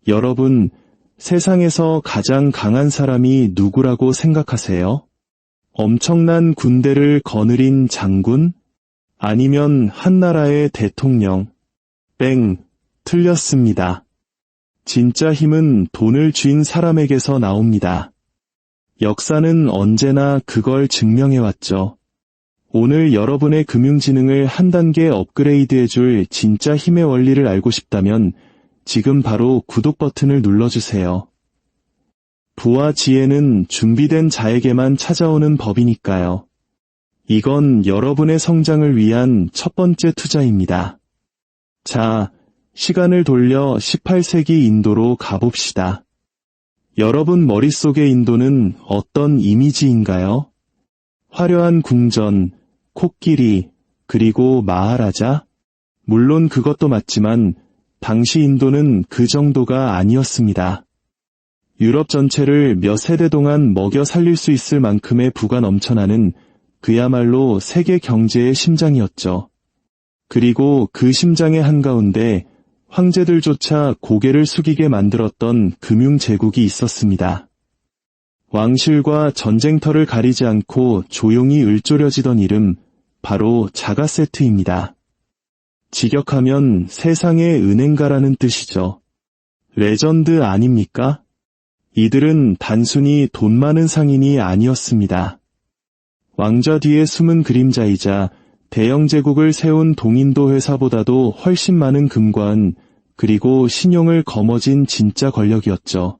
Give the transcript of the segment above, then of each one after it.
여러분, 세상에서 가장 강한 사람이 누구라고 생각하세요? 엄청난 군대를 거느린 장군? 아니면 한나라의 대통령? 땡, 틀렸습니다. 진짜 힘은 돈을 쥔 사람에게서 나옵니다. 역사는 언제나 그걸 증명해왔죠. 오늘 여러분의 금융지능을 한 단계 업그레이드해줄 진짜 힘의 원리를 알고 싶다면 지금 바로 구독 버튼을 눌러주세요. 부와 지혜는 준비된 자에게만 찾아오는 법이니까요. 이건 여러분의 성장을 위한 첫 번째 투자입니다. 자, 시간을 돌려 18세기 인도로 가봅시다. 여러분 머릿속의 인도는 어떤 이미지인가요? 화려한 궁전, 코끼리, 그리고 마하라자? 물론 그것도 맞지만 당시 인도는 그 정도가 아니었습니다. 유럽 전체를 몇 세대 동안 먹여 살릴 수 있을 만큼의 부가 넘쳐나는 그야말로 세계 경제의 심장이었죠. 그리고 그 심장의 한가운데 황제들조차 고개를 숙이게 만들었던 금융제국이 있었습니다. 왕실과 전쟁터를 가리지 않고 조용히 을조려지던 이름, 바로 자가세트입니다. 직역하면 세상의 은행가라는 뜻이죠. 레전드 아닙니까? 이들은 단순히 돈 많은 상인이 아니었습니다. 왕좌 뒤에 숨은 그림자이자 대영 제국을 세운 동인도 회사보다도 훨씬 많은 금관, 그리고 신용을 거머쥔 진짜 권력이었죠.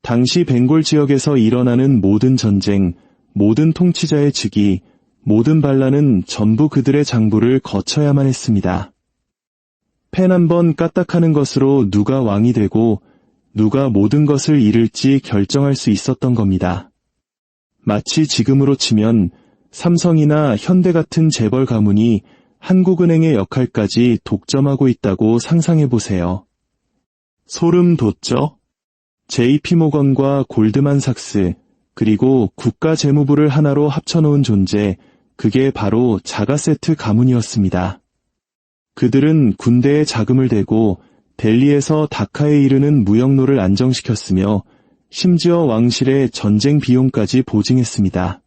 당시 벵골 지역에서 일어나는 모든 전쟁, 모든 통치자의 즉위, 모든 반란은 전부 그들의 장부를 거쳐야만 했습니다. 펜 한 번 까딱하는 것으로 누가 왕이 되고 누가 모든 것을 잃을지 결정할 수 있었던 겁니다. 마치 지금으로 치면 삼성이나 현대 같은 재벌 가문이 한국은행의 역할까지 독점하고 있다고 상상해보세요. 소름 돋죠? JP모건과 골드만삭스, 그리고 국가재무부를 하나로 합쳐놓은 존재, 그게 바로 자가세트 가문이었습니다. 그들은 군대에 자금을 대고 델리에서 다카에 이르는 무역로를 안정시켰으며 심지어 왕실의 전쟁 비용까지 보증했습니다.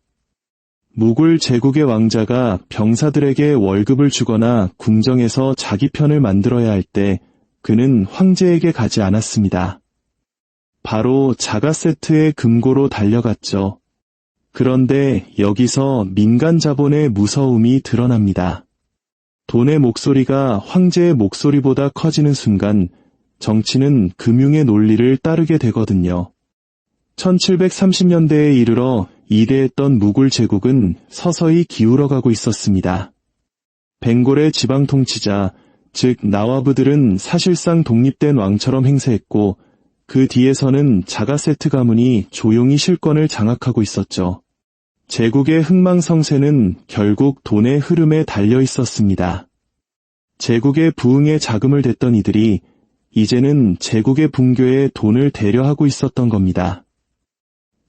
무굴 제국의 왕자가 병사들에게 월급을 주거나 궁정에서 자기 편을 만들어야 할 때 그는 황제에게 가지 않았습니다. 바로 자가세트의 금고로 달려갔죠. 그런데 여기서 민간 자본의 무서움이 드러납니다. 돈의 목소리가 황제의 목소리보다 커지는 순간 정치는 금융의 논리를 따르게 되거든요. 1730년대에 이르러 이대했던 무굴 제국은 서서히 기울어가고 있었습니다. 벵골의 지방 통치자, 즉 나와브들은 사실상 독립된 왕처럼 행세했고 그 뒤에서는 자가세트 가문이 조용히 실권을 장악하고 있었죠. 제국의 흥망성쇠는 결국 돈의 흐름에 달려 있었습니다. 제국의 부흥에 자금을 댔던 이들이 이제는 제국의 붕괴에 돈을 대려하고 있었던 겁니다.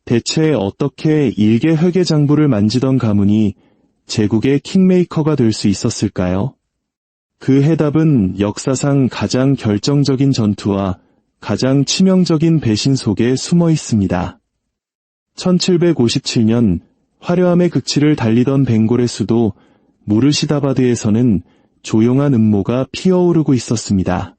대체 어떻게 일개 회계장부를 만지던 가문이 제국의 킹메이커가 될 수 있었을까요? 그 해답은 역사상 가장 결정적인 전투와 가장 치명적인 배신 속에 숨어 있습니다. 1757년 화려함의 극치를 달리던 벵골의 수도 무르시다바드에서는 조용한 음모가 피어오르고 있었습니다.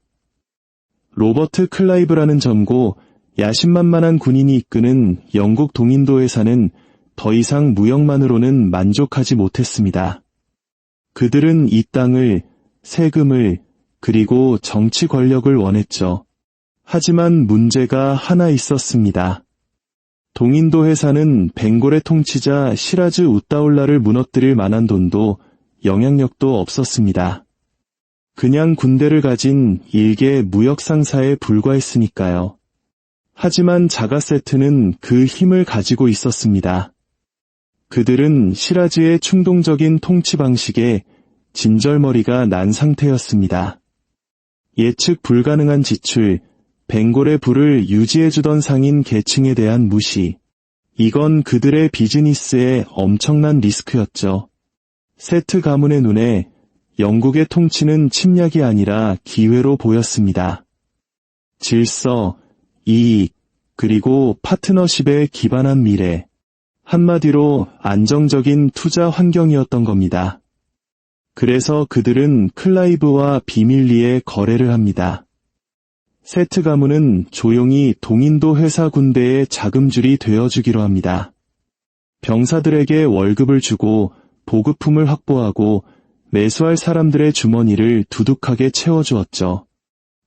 로버트 클라이브라는 젊고 야심만만한 군인이 이끄는 영국 동인도 회사는 더 이상 무역만으로는 만족하지 못했습니다. 그들은 이 땅을, 세금을, 그리고 정치 권력을 원했죠. 하지만 문제가 하나 있었습니다. 동인도 회사는 벵골의 통치자 시라즈 웃다울라를 무너뜨릴 만한 돈도 영향력도 없었습니다. 그냥 군대를 가진 일개 무역 상사에 불과했으니까요. 하지만 자가세트는 그 힘을 가지고 있었습니다. 그들은 시라즈의 충동적인 통치 방식에 진절머리가 난 상태였습니다. 예측 불가능한 지출, 벵골의 부를 유지해주던 상인 계층에 대한 무시. 이건 그들의 비즈니스에 엄청난 리스크였죠. 세트 가문의 눈에 영국의 통치는 침략이 아니라 기회로 보였습니다. 질서, 이익, 그리고 파트너십에 기반한 미래. 한마디로 안정적인 투자 환경이었던 겁니다. 그래서 그들은 클라이브와 비밀리에 거래를 합니다. 세트 가문은 조용히 동인도 회사 군대의 자금줄이 되어주기로 합니다. 병사들에게 월급을 주고 보급품을 확보하고 매수할 사람들의 주머니를 두둑하게 채워주었죠.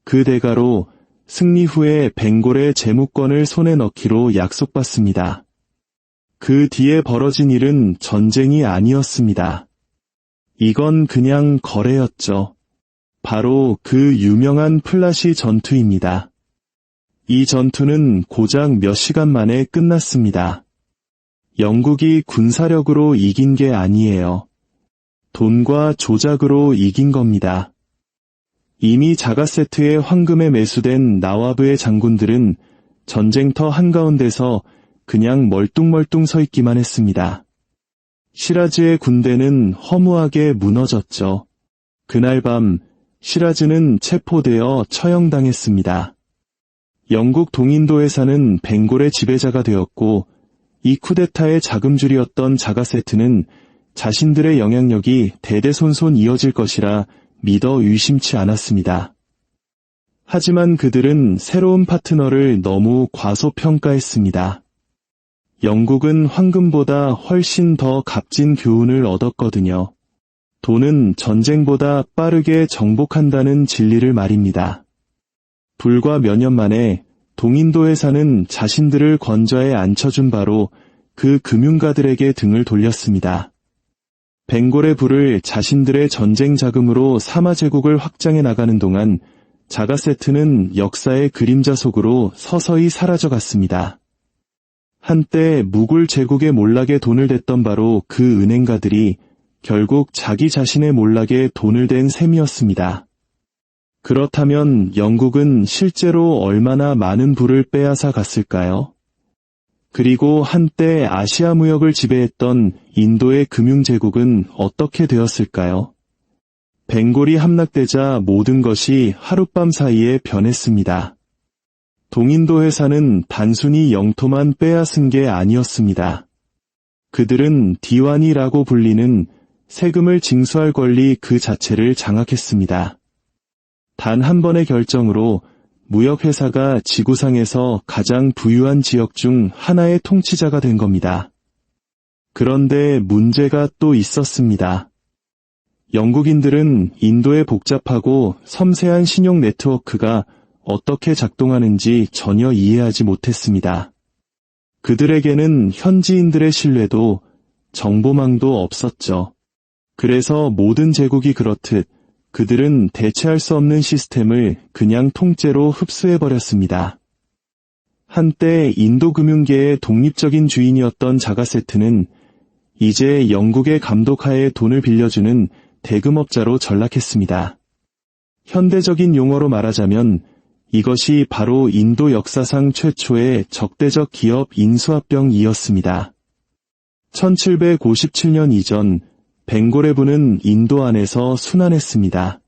그 대가로 승리 후에 벵골의 재무권을 손에 넣기로 약속받습니다. 그 뒤에 벌어진 일은 전쟁이 아니었습니다. 이건 그냥 거래였죠. 바로 그 유명한 플라시 전투입니다. 이 전투는 고작 몇 시간 만에 끝났습니다. 영국이 군사력으로 이긴 게 아니에요. 돈과 조작으로 이긴 겁니다. 이미 자가세트의 황금에 매수된 나와브의 장군들은 전쟁터 한가운데서 그냥 멀뚱멀뚱 서 있기만 했습니다. 시라즈의 군대는 허무하게 무너졌죠. 그날 밤 시라즈는 체포되어 처형당했습니다. 영국 동인도 회사는 벵골의 지배자가 되었고 이 쿠데타의 자금줄이었던 자가세트는 자신들의 영향력이 대대손손 이어질 것이라 믿어 의심치 않았습니다. 하지만 그들은 새로운 파트너를 너무 과소평가했습니다. 영국은 황금보다 훨씬 더 값진 교훈을 얻었거든요. 돈은 전쟁보다 빠르게 정복한다는 진리를 말입니다. 불과 몇 년 만에 동인도 회사는 자신들을 권좌에 앉혀준 바로 그 금융가들에게 등을 돌렸습니다. 벵골의 부를 자신들의 전쟁 자금으로 사마제국을 확장해 나가는 동안 자가세트는 역사의 그림자 속으로 서서히 사라져갔습니다. 한때 무굴 제국의 몰락에 돈을 댔던 바로 그 은행가들이 결국 자기 자신의 몰락에 돈을 댄 셈이었습니다. 그렇다면 영국은 실제로 얼마나 많은 부를 빼앗아 갔을까요? 그리고 한때 아시아 무역을 지배했던 인도의 금융제국은 어떻게 되었을까요? 벵골이 함락되자 모든 것이 하룻밤 사이에 변했습니다. 동인도 회사는 단순히 영토만 빼앗은 게 아니었습니다. 그들은 디완이라고 불리는 세금을 징수할 권리 그 자체를 장악했습니다. 단 한 번의 결정으로 무역회사가 지구상에서 가장 부유한 지역 중 하나의 통치자가 된 겁니다. 그런데 문제가 또 있었습니다. 영국인들은 인도의 복잡하고 섬세한 신용 네트워크가 어떻게 작동하는지 전혀 이해하지 못했습니다. 그들에게는 현지인들의 신뢰도 정보망도 없었죠. 그래서 모든 제국이 그렇듯 그들은 대체할 수 없는 시스템을 그냥 통째로 흡수해버렸습니다. 한때 인도 금융계의 독립적인 주인이었던 자가세트는 이제 영국의 감독하에 돈을 빌려주는 대금업자로 전락했습니다. 현대적인 용어로 말하자면 이것이 바로 인도 역사상 최초의 적대적 기업 인수합병이었습니다. 1757년 이전 벵골의 부는 인도 안에서 순환했습니다.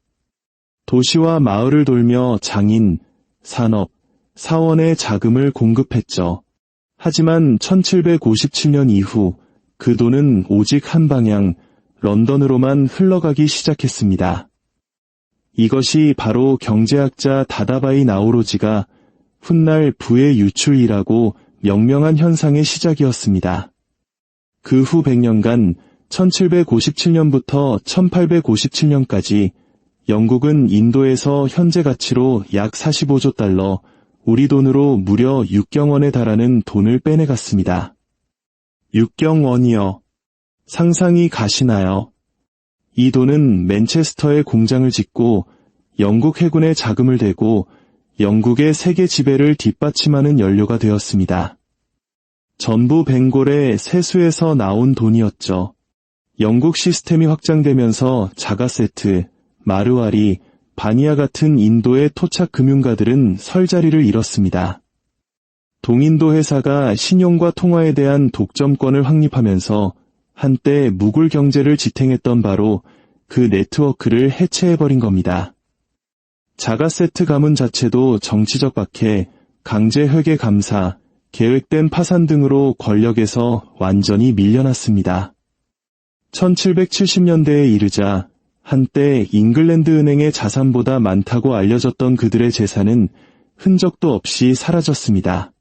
도시와 마을을 돌며 장인, 산업, 사원의 자금을 공급했죠. 하지만 1757년 이후 그 돈은 오직 한 방향, 런던으로만 흘러가기 시작했습니다. 이것이 바로 경제학자 다다바이 나오로지가 훗날 부의 유출이라고 명명한 현상의 시작이었습니다. 그 후 100년간 1757년부터 1857년까지 영국은 인도에서 현재 가치로 약 45조 달러, 우리 돈으로 무려 6경원에 달하는 돈을 빼내갔습니다. 6경원이요. 상상이 가시나요? 이 돈은 맨체스터에 공장을 짓고 영국 해군에 자금을 대고 영국의 세계 지배를 뒷받침하는 연료가 되었습니다. 전부 벵골의 세수에서 나온 돈이었죠. 영국 시스템이 확장되면서 자가세트, 마르와리, 바니아 같은 인도의 토착 금융가들은 설 자리를 잃었습니다. 동인도 회사가 신용과 통화에 대한 독점권을 확립하면서 한때 무굴 경제를 지탱했던 바로 그 네트워크를 해체해버린 겁니다. 자가세트 가문 자체도 정치적 박해, 강제 회계 감사, 계획된 파산 등으로 권력에서 완전히 밀려났습니다. 1770년대에 이르자 한때 잉글랜드 은행의 자산보다 많다고 알려졌던 그들의 재산은 흔적도 없이 사라졌습니다.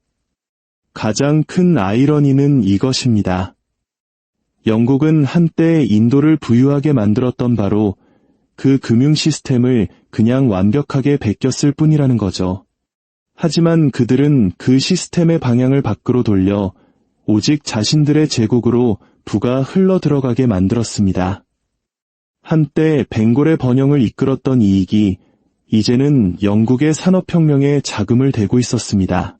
가장 큰 아이러니는 이것입니다. 영국은 한때 인도를 부유하게 만들었던 바로 그 금융 시스템을 그냥 완벽하게 베꼈을 뿐이라는 거죠. 하지만 그들은 그 시스템의 방향을 밖으로 돌려 오직 자신들의 제국으로 부가 흘러 들어가게 만들었습니다. 한때 벵골의 번영을 이끌었던 이익이 이제는 영국의 산업혁명에 자금을 대고 있었습니다.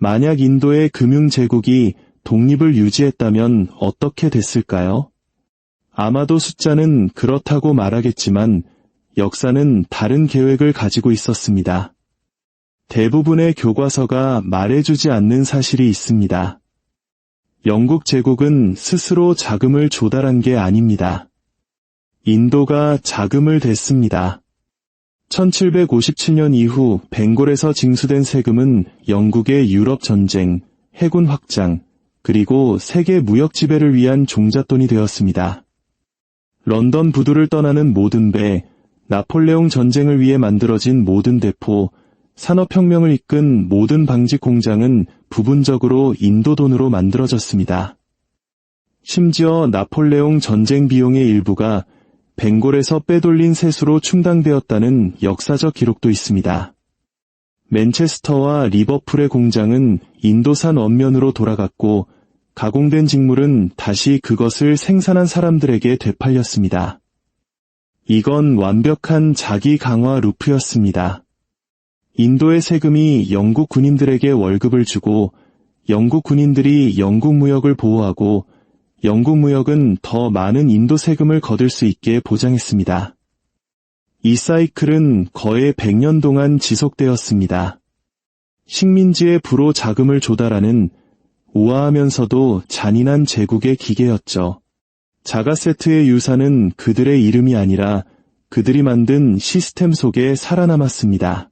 만약 인도의 금융제국이 독립을 유지했다면 어떻게 됐을까요? 아마도 숫자는 그렇다고 말하겠지만 역사는 다른 계획을 가지고 있었습니다. 대부분의 교과서가 말해주지 않는 사실이 있습니다. 영국 제국은 스스로 자금을 조달한 게 아닙니다. 인도가 자금을 댔습니다. 1757년 이후 벵골에서 징수된 세금은 영국의 유럽 전쟁, 해군 확장, 그리고 세계 무역 지배를 위한 종잣돈이 되었습니다. 런던 부두를 떠나는 모든 배, 나폴레옹 전쟁을 위해 만들어진 모든 대포, 산업혁명을 이끈 모든 방직 공장은 부분적으로 인도 돈으로 만들어졌습니다. 심지어 나폴레옹 전쟁 비용의 일부가 벵골에서 빼돌린 세수로 충당되었다는 역사적 기록도 있습니다. 맨체스터와 리버풀의 공장은 인도산 원면으로 돌아갔고 가공된 직물은 다시 그것을 생산한 사람들에게 되팔렸습니다. 이건 완벽한 자기 강화 루프였습니다. 인도의 세금이 영국 군인들에게 월급을 주고 영국 군인들이 영국 무역을 보호하고 영국 무역은 더 많은 인도 세금을 거둘 수 있게 보장했습니다. 이 사이클은 거의 100년 동안 지속되었습니다. 식민지의 부로 자금을 조달하는 우아하면서도 잔인한 제국의 기계였죠. 자가세트의 유산은 그들의 이름이 아니라 그들이 만든 시스템 속에 살아남았습니다.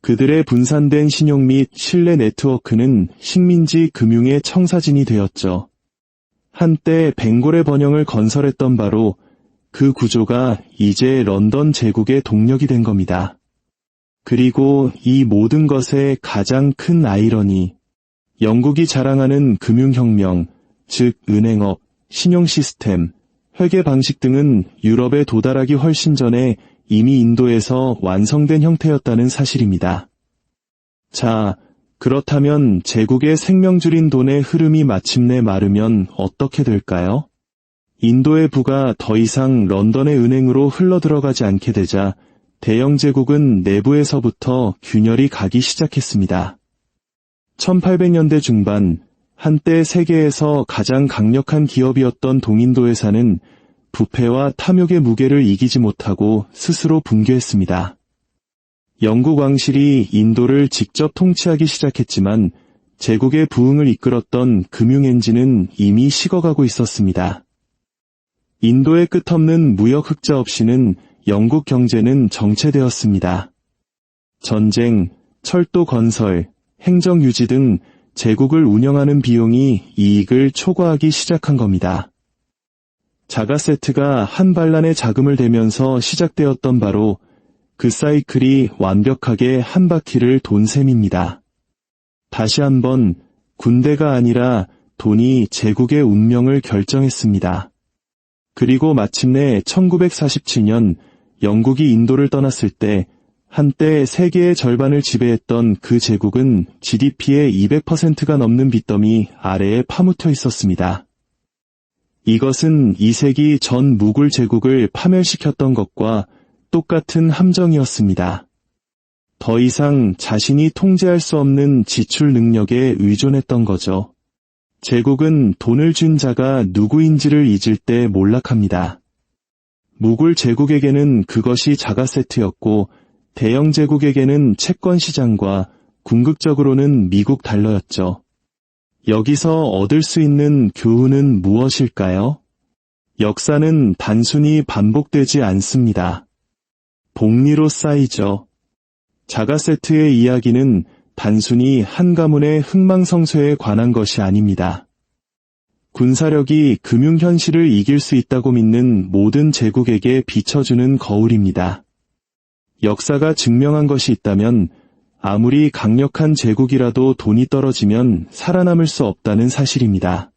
그들의 분산된 신용 및 신뢰 네트워크는 식민지 금융의 청사진이 되었죠. 한때 벵골의 번영을 건설했던 바로 그 구조가 이제 런던 제국의 동력이 된 겁니다. 그리고 이 모든 것의 가장 큰 아이러니, 영국이 자랑하는 금융혁명, 즉 은행업, 신용 시스템, 회계 방식 등은 유럽에 도달하기 훨씬 전에 이미 인도에서 완성된 형태였다는 사실입니다. 자, 그렇다면 제국의 생명줄인 돈의 흐름이 마침내 마르면 어떻게 될까요? 인도의 부가 더 이상 런던의 은행으로 흘러들어가지 않게 되자 대영 제국은 내부에서부터 균열이 가기 시작했습니다. 1800년대 중반, 한때 세계에서 가장 강력한 기업이었던 동인도 회사는 부패와 탐욕의 무게를 이기지 못하고 스스로 붕괴했습니다. 영국 왕실이 인도를 직접 통치하기 시작했지만 제국의 부흥을 이끌었던 금융 엔진은 이미 식어가고 있었습니다. 인도의 끝없는 무역 흑자 없이는 영국 경제는 정체되었습니다. 전쟁, 철도 건설, 행정 유지 등 제국을 운영하는 비용이 이익을 초과하기 시작한 겁니다. 자가세트가 한 반란의 자금을 대면서 시작되었던 바로 그 사이클이 완벽하게 한 바퀴를 돈 셈입니다. 다시 한번 군대가 아니라 돈이 제국의 운명을 결정했습니다. 그리고 마침내 1947년 영국이 인도를 떠났을 때 한때 세계의 절반을 지배했던 그 제국은 GDP의 200%가 넘는 빚더미 아래에 파묻혀 있었습니다. 이것은 2세기 전 무굴 제국을 파멸시켰던 것과 똑같은 함정이었습니다. 더 이상 자신이 통제할 수 없는 지출 능력에 의존했던 거죠. 제국은 돈을 준 자가 누구인지를 잊을 때 몰락합니다. 무굴 제국에게는 그것이 자가세트였고 대영 제국에게는 채권 시장과 궁극적으로는 미국 달러였죠. 여기서 얻을 수 있는 교훈은 무엇일까요? 역사는 단순히 반복되지 않습니다. 복리로 쌓이죠. 자가세트의 이야기는 단순히 한 가문의 흥망성쇠에 관한 것이 아닙니다. 군사력이 금융 현실을 이길 수 있다고 믿는 모든 제국에게 비춰주는 거울입니다. 역사가 증명한 것이 있다면 아무리 강력한 제국이라도 돈이 떨어지면 살아남을 수 없다는 사실입니다.